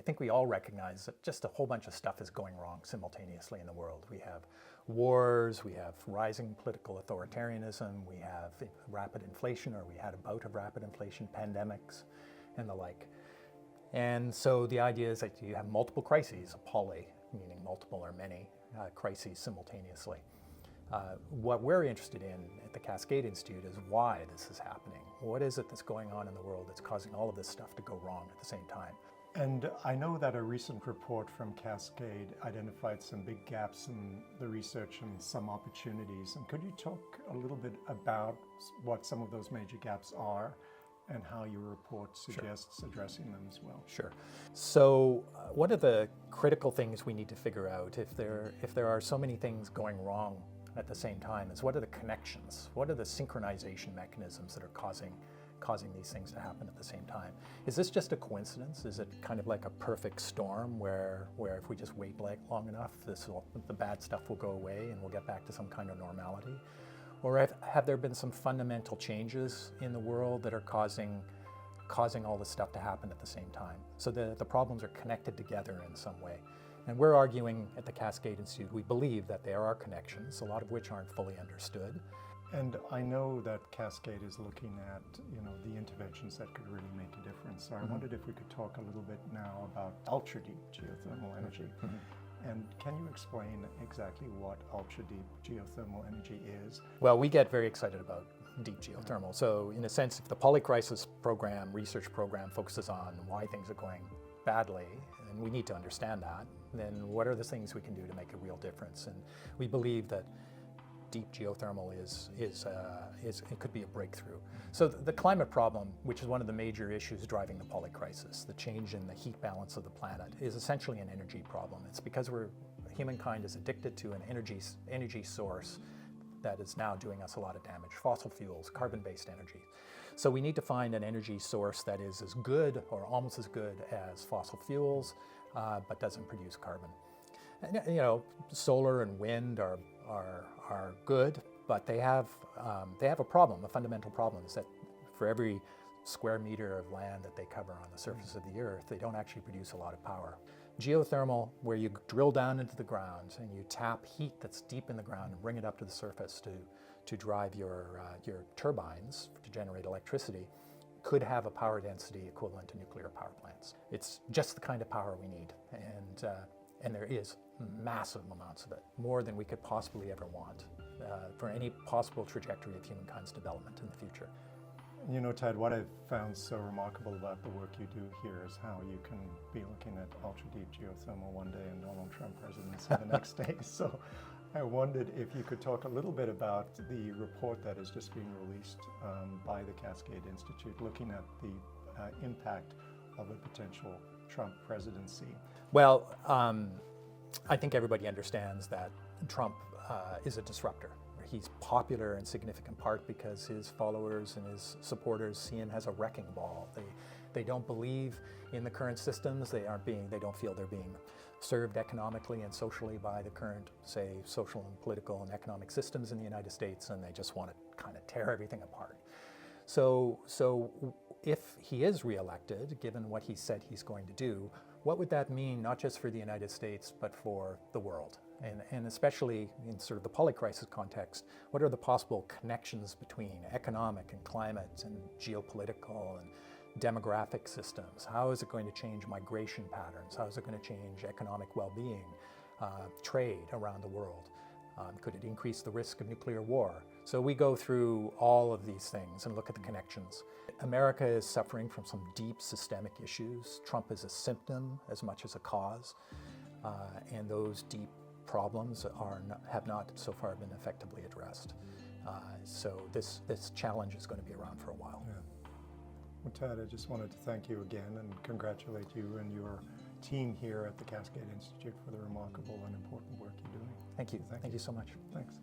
think we all recognize that just a whole bunch of stuff is going wrong simultaneously in the world. We have wars, we have rising political authoritarianism, we have rapid inflation, or we had a bout of rapid inflation, pandemics, and the like. And so the idea is that you have multiple crises, poly, meaning multiple or many crises simultaneously. What we're interested in at the Cascade Institute is why this is happening. What is it that's going on in the world that's causing all of this stuff to go wrong at the same time? And I know that a recent report from Cascade identified some big gaps in the research and some opportunities. And could you talk a little bit about what some of those major gaps are and how your report suggests addressing them as well? Sure. So one of the critical things we need to figure out, if there are so many things going wrong at the same time, is what are the connections? What are the synchronization mechanisms that are causing these things to happen at the same time? Is this just a coincidence? Is it kind of like a perfect storm where if we just wait long enough, the bad stuff will go away and we'll get back to some kind of normality? Or have there been some fundamental changes in the world that are causing all this stuff to happen at the same time? So the problems are connected together in some way. And we're arguing at the Cascade Institute, we believe that there are connections, a lot of which aren't fully understood. And I know that Cascade is looking at, the interventions that could really make a difference. So I wondered if we could talk a little bit now about ultra-deep geothermal energy. And can you explain exactly what ultra-deep geothermal energy is? Well, we get very excited about deep geothermal. So in a sense, if the polycrisis research program focuses on why things are going badly, and we need to understand that, then what are the things we can do to make a real difference? And we believe that deep geothermal it could be a breakthrough. So the climate problem, which is one of the major issues driving the polycrisis, the change in the heat balance of the planet, is essentially an energy problem. It's because humankind is addicted to an energy source that is now doing us a lot of damage. Fossil fuels, carbon-based energy. So we need to find an energy source that is as good or almost as good as fossil fuels, but doesn't produce carbon. And, solar and wind are good, but they have a problem. A fundamental problem is that for every square meter of land that they cover on the surface of the earth, they don't actually produce a lot of power. Geothermal, where you drill down into the ground and you tap heat that's deep in the ground and bring it up to the surface to drive your turbines to generate electricity, could have a power density equivalent to nuclear power plants. It's just the kind of power we need, and there is massive amounts of it, more than we could possibly ever want for any possible trajectory of humankind's development in the future. Ted, what I've found so remarkable about the work you do here is how you can be looking at ultra-deep geothermal one day and Donald Trump presidency the next day. So I wondered if you could talk a little bit about the report that is just being released by the Cascade Institute, looking at the impact of a potential Trump presidency. Well, I think everybody understands that Trump is a disruptor. He's popular in significant part because his followers and his supporters see him as a wrecking ball. They don't believe in the current systems. They don't feel they're being served economically and socially by the current, say, social and political and economic systems in the United States, and they just want to kind of tear everything apart. So if he is reelected, given what he said he's going to do, what would that mean, not just for the United States, but for the world? And especially in sort of the polycrisis context, what are the possible connections between economic and climate and geopolitical and demographic systems? How is it going to change migration patterns? How is it going to change economic well-being, trade around the world? Could it increase the risk of nuclear war? So we go through all of these things and look at the connections. America is suffering from some deep systemic issues. Trump is a symptom as much as a cause, and those deep problems have not so far been effectively addressed. So this challenge is going to be around for a while. Yeah. Well, Ted, I just wanted to thank you again and congratulate you and your team here at the Cascade Institute for the remarkable and important work you're doing. Thank you. Thank you so much. Thanks.